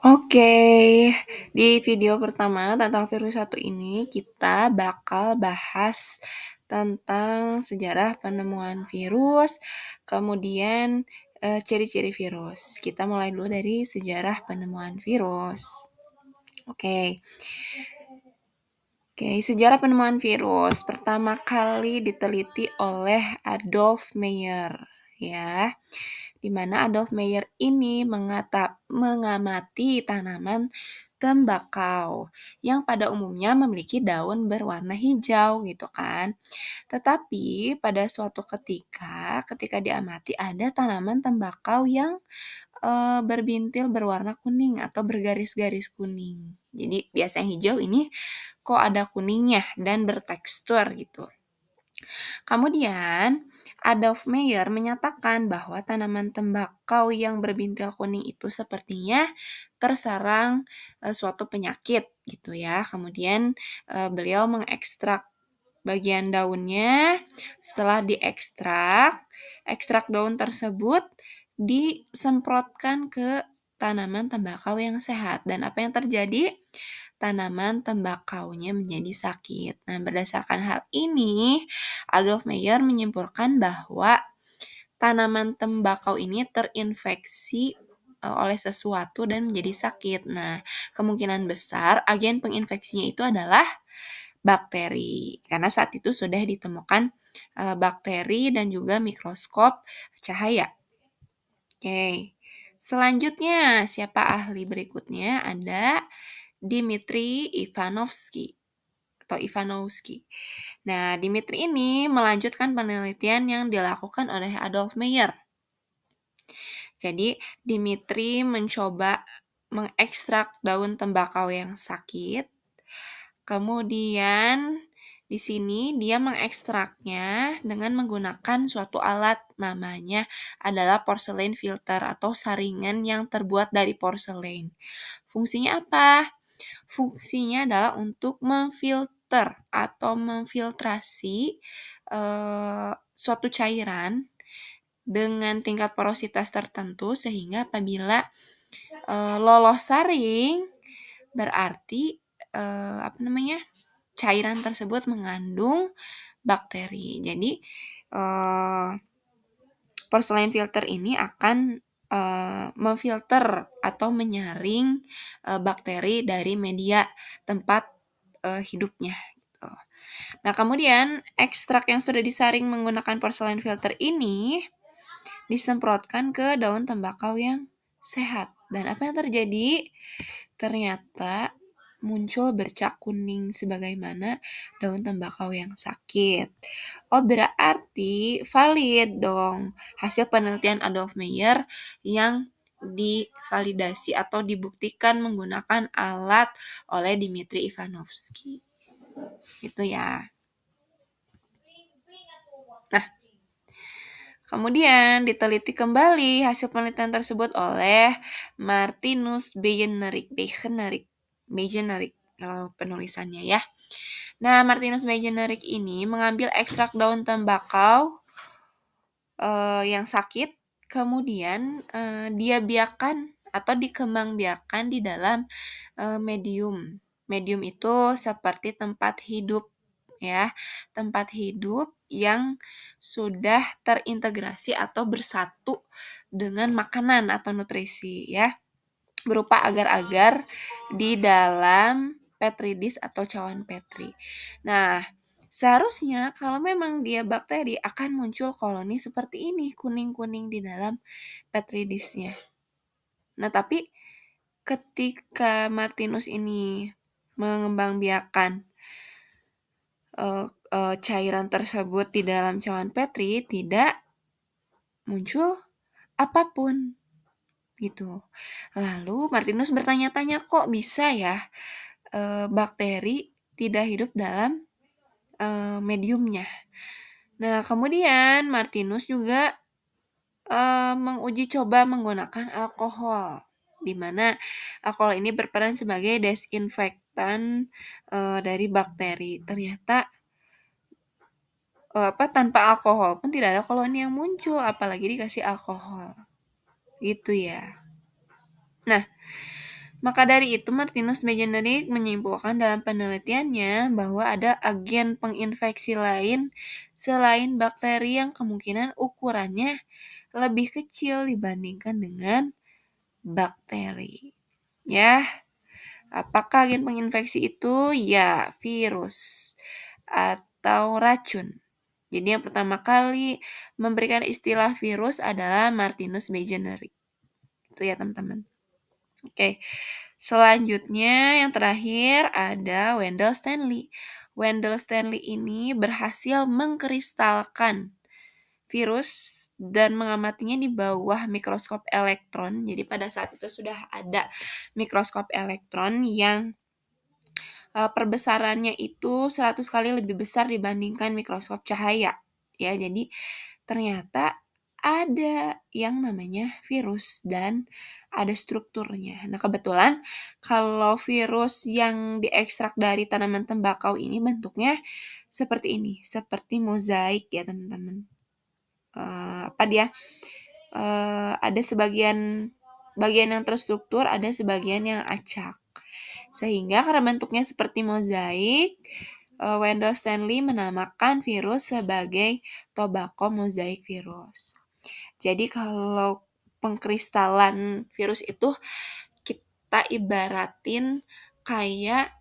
Oke, di video pertama tentang virus satu ini kita bakal bahas tentang sejarah penemuan virus, kemudian ciri-ciri virus. Kita mulai dulu dari sejarah penemuan virus. Oke. Oke, sejarah penemuan virus pertama kali diteliti oleh Adolf Meyer, ya. Di mana Adolf Meyer ini mengamati tanaman tembakau yang pada umumnya memiliki daun berwarna hijau gitu kan. Tetapi pada suatu ketika diamati ada tanaman tembakau yang berbintil berwarna kuning atau bergaris-garis kuning. Jadi biasanya hijau ini kok ada kuningnya dan bertekstur gitu. Kemudian, Adolf Meyer menyatakan bahwa tanaman tembakau yang berbintil kuning itu sepertinya terserang suatu penyakit gitu ya. Kemudian beliau mengekstrak bagian daunnya. Setelah diekstrak, ekstrak daun tersebut disemprotkan ke tanaman tembakau yang sehat. Dan apa yang terjadi? Tanaman tembakaunya menjadi sakit. Nah, berdasarkan hal ini, Adolf Meyer menyimpulkan bahwa tanaman tembakau ini terinfeksi oleh sesuatu dan menjadi sakit. Nah, kemungkinan besar agen penginfeksinya itu adalah bakteri. Karena saat itu sudah ditemukan bakteri dan juga mikroskop cahaya. Oke. Selanjutnya, siapa ahli berikutnya? Ada Dmitri Ivanovsky. Nah, Dmitri ini melanjutkan penelitian yang dilakukan oleh Adolf Meyer. Jadi, Dmitri mencoba mengekstrak daun tembakau yang sakit. Kemudian di sini dia mengekstraknya dengan menggunakan suatu alat, namanya adalah porcelain filter atau saringan yang terbuat dari porselen. Fungsinya apa? Fungsinya adalah untuk memfilter atau memfiltrasi suatu cairan dengan tingkat porositas tertentu sehingga apabila lolos saring berarti cairan tersebut mengandung bakteri. Jadi porcelain filter ini akan memfilter atau menyaring bakteri dari media tempat hidupnya. Gitu. Nah, kemudian ekstrak yang sudah disaring menggunakan porcelain filter ini disemprotkan ke daun tembakau yang sehat. Dan apa yang terjadi? Ternyata muncul bercak kuning sebagaimana daun tembakau yang sakit. Oh, berarti valid dong hasil penelitian Adolf Meyer yang divalidasi atau dibuktikan menggunakan alat oleh Dmitri Ivanovsky. Gitu ya. Nah, kemudian diteliti kembali hasil penelitian tersebut oleh Martinus Beijnerich kalau penulisannya ya. Nah, Martinus Beijnerich ini mengambil ekstrak daun tembakau yang sakit, kemudian dia biarkan atau dikembangbiakan di dalam medium. Medium itu seperti tempat hidup ya, tempat hidup yang sudah terintegrasi atau bersatu dengan makanan atau nutrisi ya, berupa agar-agar di dalam petri dish atau cawan petri. Nah, seharusnya kalau memang dia bakteri akan muncul koloni seperti ini, kuning-kuning di dalam petri dish-nya. Nah, tapi ketika Martinus ini mengembangbiakan cairan tersebut di dalam cawan petri, tidak muncul apapun gitu. Lalu Martinus bertanya-tanya, kok bisa ya bakteri tidak hidup dalam mediumnya. Nah, kemudian Martinus juga menguji coba menggunakan alkohol, di mana alkohol ini berperan sebagai desinfektan dari bakteri. Ternyata tanpa alkohol pun tidak ada koloni yang muncul, apalagi dikasih alkohol. Gitu ya. Nah, Maka dari itu, Martinus Megenerick menyimpulkan dalam penelitiannya bahwa ada agen penginfeksi lain selain bakteri yang kemungkinan ukurannya lebih kecil dibandingkan dengan bakteri. Ya, apakah agen penginfeksi itu? Ya, virus atau racun. Jadi yang pertama kali memberikan istilah virus adalah Martinus Megenerick. Itu ya teman-teman. Oke, selanjutnya yang terakhir ada Wendell Stanley. Wendell Stanley ini berhasil mengkristalkan virus dan mengamatinya di bawah mikroskop elektron. Jadi pada saat itu sudah ada mikroskop elektron yang perbesarannya itu 100 kali lebih besar dibandingkan mikroskop cahaya. Ya, jadi ternyata ada yang namanya virus dan ada strukturnya. Nah, kebetulan kalau virus yang diekstrak dari tanaman tembakau ini bentuknya seperti ini, seperti mozaik ya teman-teman. Ada bagian yang terstruktur, ada sebagian yang acak. Sehingga karena bentuknya seperti mozaik, Wendell Stanley menamakan virus sebagai tobacco mosaic virus. Jadi kalau pengkristalan virus itu kita ibaratin kayak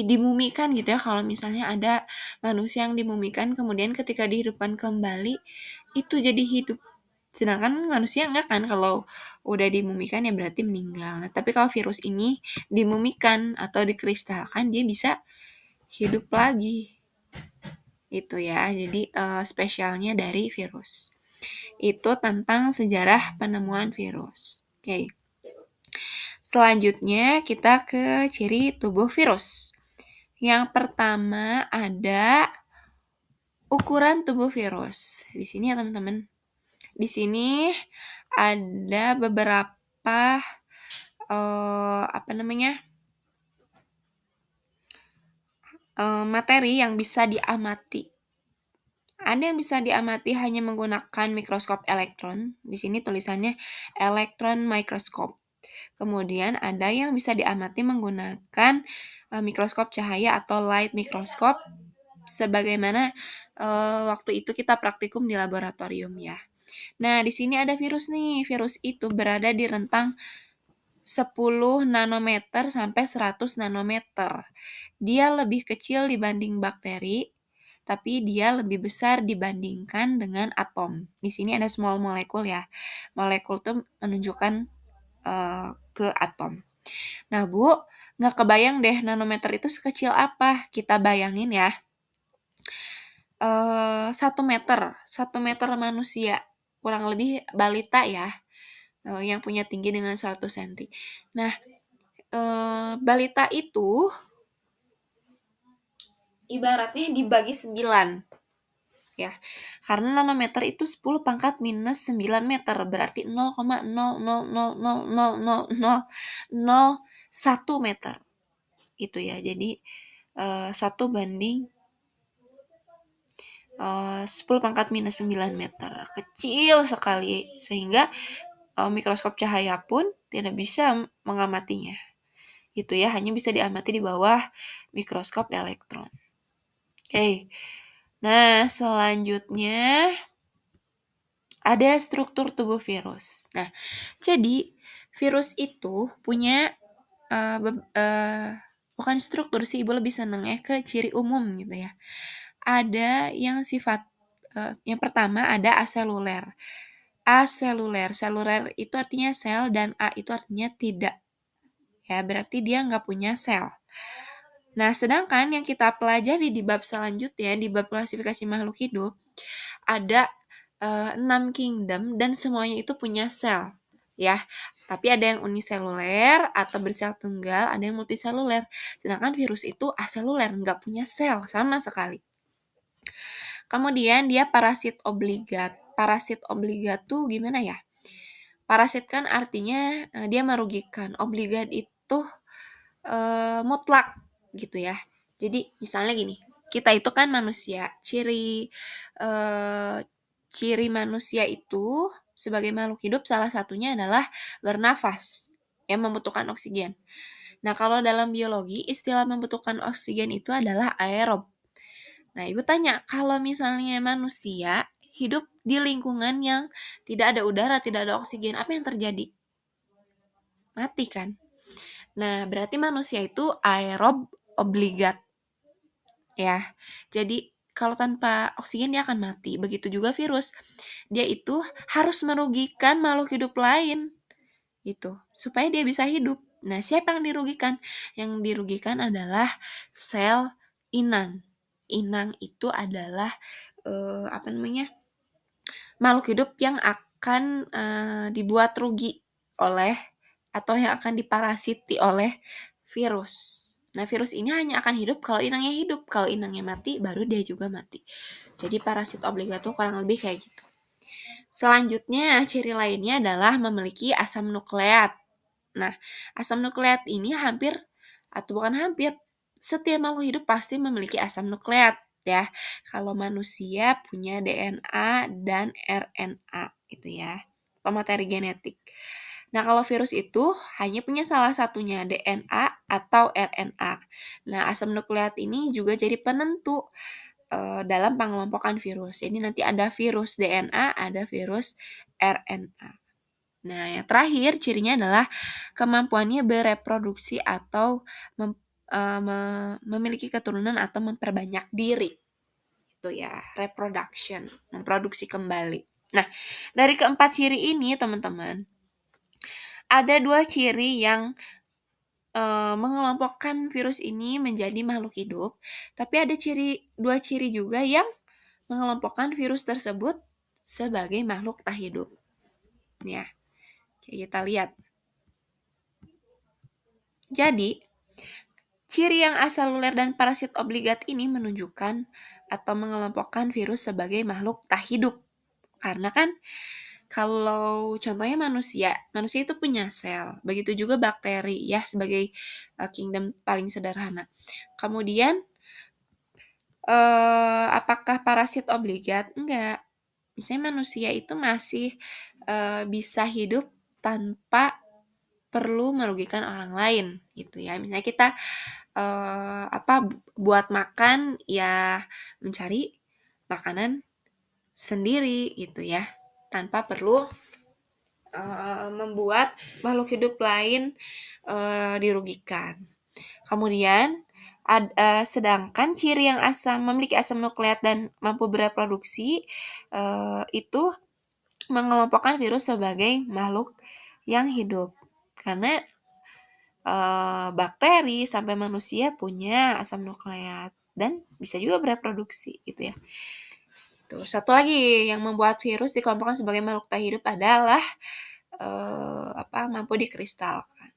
dimumikan gitu ya. Kalau misalnya ada manusia yang dimumikan kemudian ketika dihidupkan kembali itu jadi hidup. Sedangkan manusia enggak kan, kalau udah dimumikan ya berarti meninggal. Nah, tapi kalau virus ini dimumikan atau dikristalkan dia bisa hidup lagi. Itu ya. Jadi spesialnya dari virus. Itu tentang sejarah penemuan virus. Oke. Selanjutnya kita ke ciri tubuh virus. Yang pertama ada ukuran tubuh virus. Di sini ya teman-teman. Di sini ada beberapa materi yang bisa diamati. Ada yang bisa diamati hanya menggunakan mikroskop elektron. Di sini tulisannya electron microscope. Kemudian ada yang bisa diamati menggunakan mikroskop cahaya atau light microscope sebagaimana waktu itu kita praktikum di laboratorium ya. Nah, di sini ada virus nih. Virus itu berada di rentang 10 nanometer sampai 100 nanometer. Dia lebih kecil dibanding bakteri, tapi dia lebih besar dibandingkan dengan atom. Di sini ada small molecule ya. Molekul itu menunjukkan ke atom. Nah, Bu, nggak kebayang deh nanometer itu sekecil apa. Kita bayangin ya. 1 meter manusia, kurang lebih balita ya, yang punya tinggi dengan 100 cm. Nah, balita itu ibaratnya dibagi 9 ya. Karena nanometer itu 10 pangkat minus 9 meter, berarti 0,000000001 meter. Itu ya. Jadi 1 banding 10 pangkat minus 9 meter. Kecil sekali sehingga mikroskop cahaya pun tidak bisa mengamatinya. Itu ya, hanya bisa diamati di bawah mikroskop elektron. Oke. Nah, selanjutnya ada struktur tubuh virus. Nah, jadi virus itu punya bukan struktur sih, Ibu lebih senangnya ke ciri umum gitu ya. Ada yang sifat yang pertama ada aseluler. Aseluler, seluler itu artinya sel dan A itu artinya tidak. Ya, berarti dia nggak punya sel. Nah, sedangkan yang kita pelajari di bab selanjutnya, di bab klasifikasi makhluk hidup, ada 6 kingdom dan semuanya itu punya sel. Ya, tapi ada yang uniseluler atau bersel tunggal, ada yang multiseluler. Sedangkan virus itu aseluler, nggak punya sel sama sekali. Kemudian dia parasit obligat. Parasit obligat tuh gimana ya? Parasit kan artinya dia merugikan. Obligat itu mutlak gitu ya. Jadi misalnya gini, kita itu kan manusia. Ciri manusia itu sebagai makhluk hidup salah satunya adalah bernafas yang membutuhkan oksigen. Nah, kalau dalam biologi istilah membutuhkan oksigen itu adalah aerob. Nah, Ibu tanya, kalau misalnya manusia hidup di lingkungan yang tidak ada udara, tidak ada oksigen, apa yang terjadi? Mati kan? Nah, berarti manusia itu aerob obligat ya. Jadi kalau tanpa oksigen dia akan mati. Begitu juga virus. Dia itu harus merugikan makhluk hidup lain gitu supaya dia bisa hidup. Nah, siapa yang dirugikan? Yang dirugikan adalah sel inang. Inang itu adalah apa namanya? Makhluk hidup yang akan dibuat rugi oleh atau yang akan diparasiti oleh virus. Nah, virus ini hanya akan hidup kalau inangnya hidup. Kalau inangnya mati, baru dia juga mati. Jadi parasit obligat itu kurang lebih kayak gitu. Selanjutnya, ciri lainnya adalah memiliki asam nukleat. Nah, asam nukleat ini bukan hampir, setiap makhluk hidup pasti memiliki asam nukleat ya. Kalau manusia punya DNA dan RNA itu ya, atau materi genetik. Nah, kalau virus itu hanya punya salah satunya DNA atau RNA. Nah, asam nukleat ini juga jadi penentu dalam pengelompokan virus. Jadi nanti ada virus DNA, ada virus RNA. Nah, yang terakhir cirinya adalah kemampuannya bereproduksi atau memiliki keturunan atau memperbanyak diri. Itu ya, reproduction, memproduksi kembali. Nah, dari keempat ciri ini, teman-teman, ada 2 ciri yang mengelompokkan virus ini menjadi makhluk hidup, tapi ada 2 ciri juga yang mengelompokkan virus tersebut sebagai makhluk tak hidup. Ya, kita lihat. Jadi, ciri yang aseluler dan parasit obligat ini menunjukkan atau mengelompokkan virus sebagai makhluk tak hidup. Karena kan kalau contohnya manusia itu punya sel, begitu juga bakteri ya sebagai kingdom paling sederhana. Kemudian apakah parasit obligat? Enggak. Misalnya manusia itu masih bisa hidup tanpa perlu merugikan orang lain gitu ya. Misalnya kita buat makan ya mencari makanan sendiri gitu ya, tanpa perlu membuat makhluk hidup lain dirugikan. Kemudian sedangkan ciri yang memiliki asam nukleat dan mampu bereproduksi itu mengelompokkan virus sebagai makhluk yang hidup. Karena bakteri sampai manusia punya asam nukleat dan bisa juga bereproduksi gitu ya. Tuh, satu lagi yang membuat virus dikelompokkan sebagai makhluk tak hidup adalah mampu dikristalkan.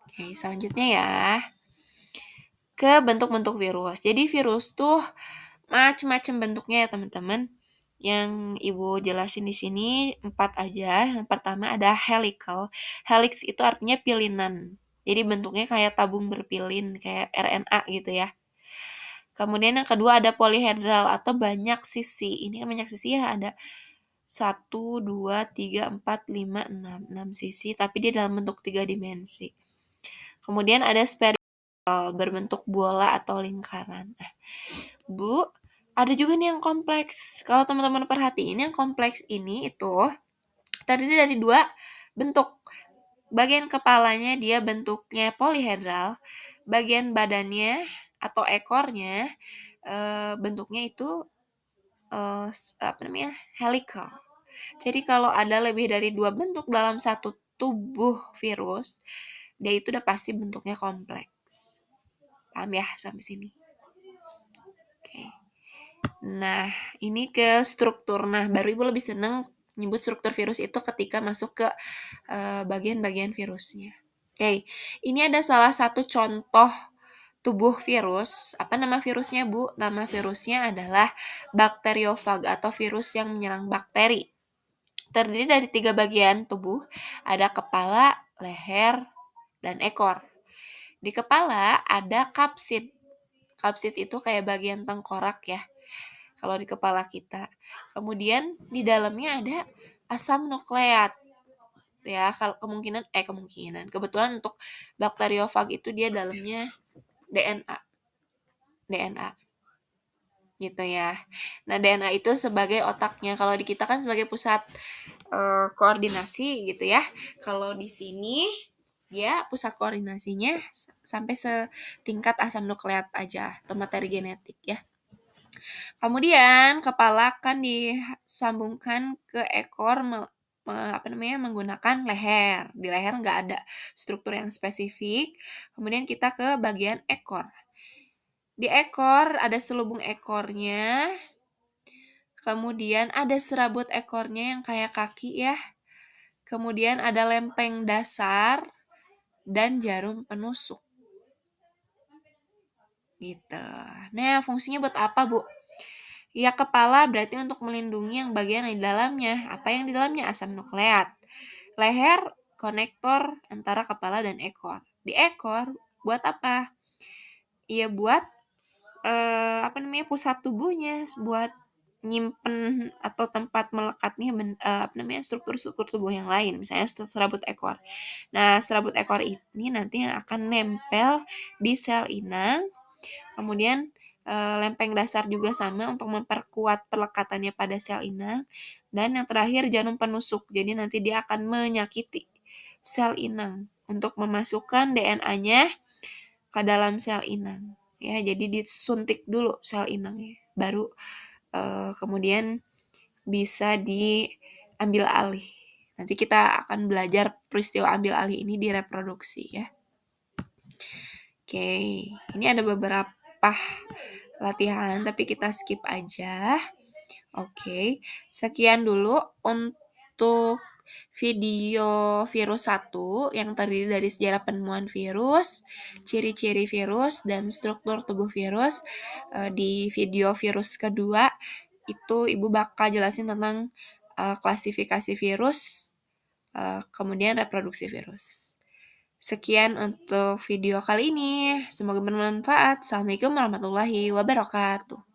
Oke, selanjutnya ya ke bentuk-bentuk virus. Jadi virus tuh macam-macam bentuknya ya teman-teman. Yang Ibu jelasin di sini 4 aja. Yang pertama ada helical. Helix itu artinya pilinan. Jadi bentuknya kayak tabung berpilin, kayak RNA gitu ya. Kemudian yang kedua ada polyhedral atau banyak sisi. Ini kan banyak sisi ya, ada 1, 2, 3, 4, 5, 6. 6 sisi, tapi dia dalam bentuk 3 dimensi. Kemudian ada spherical, berbentuk bola atau lingkaran. Bu, ada juga nih yang kompleks. Kalau teman-teman perhatiin yang kompleks ini itu terdiri dari 2 bentuk. Bagian kepalanya dia bentuknya polyhedral, bagian badannya atau ekornya bentuknya itu helical. Jadi kalau ada lebih dari 2 bentuk dalam satu tubuh virus, dia itu udah pasti bentuknya kompleks. Paham ya sampai sini? Oke. Nah, ini ke struktur. Nah, baru Ibu lebih seneng nyebut struktur virus itu ketika masuk ke bagian-bagian virusnya. Oke, ini ada salah satu contoh tubuh virus. Apa nama virusnya, Bu? Nama virusnya adalah bakteriofag atau virus yang menyerang bakteri. Terdiri dari 3 bagian tubuh, ada kepala, leher, dan ekor. Di kepala ada kapsid. Kapsid itu kayak bagian tengkorak ya. kalau di kepala kita. Kemudian di dalamnya ada asam nukleat. Ya, kalau kebetulan untuk bakteriofag itu dia dalamnya DNA. DNA gitu ya. Nah, DNA itu sebagai otaknya. Kalau di kita kan sebagai pusat koordinasi gitu ya. Kalau di sini dia pusat koordinasinya sampai setingkat asam nukleat aja atau materi genetik ya. Kemudian kepala akan disambungkan ke ekor menggunakan leher. Di leher nggak ada struktur yang spesifik. Kemudian kita ke bagian ekor. Di ekor ada selubung ekornya. Kemudian ada serabut ekornya yang kayak kaki ya. Kemudian ada lempeng dasar dan jarum penusuk. Gitu. Nah, fungsinya buat apa, Bu? Ya, kepala berarti untuk melindungi yang bagian di dalamnya. Apa yang di dalamnya? Asam nukleat. Leher, konektor antara kepala dan ekor. Di ekor, buat apa? Ya, buat pusat tubuhnya, buat nyimpen atau tempat melekatnya struktur-struktur tubuh yang lain, misalnya serabut ekor. Nah, serabut ekor ini nanti yang akan nempel di sel inang. Kemudian lempeng dasar juga sama untuk memperkuat pelekatannya pada sel inang. Dan yang terakhir jarum penusuk. Jadi nanti dia akan menyakiti sel inang untuk memasukkan DNA-nya ke dalam sel inang. Ya, jadi disuntik dulu sel inangnya, baru kemudian bisa diambil alih. Nanti kita akan belajar peristiwa ambil alih ini di reproduksi ya. Oke, ini ada beberapa latihan tapi kita skip aja. Oke, sekian dulu untuk video virus 1 yang terdiri dari sejarah penemuan virus, ciri-ciri virus, dan struktur tubuh virus. Di video virus kedua, itu Ibu bakal jelasin tentang klasifikasi virus, kemudian reproduksi virus. Sekian untuk video kali ini. Semoga bermanfaat. Assalamualaikum warahmatullahi wabarakatuh.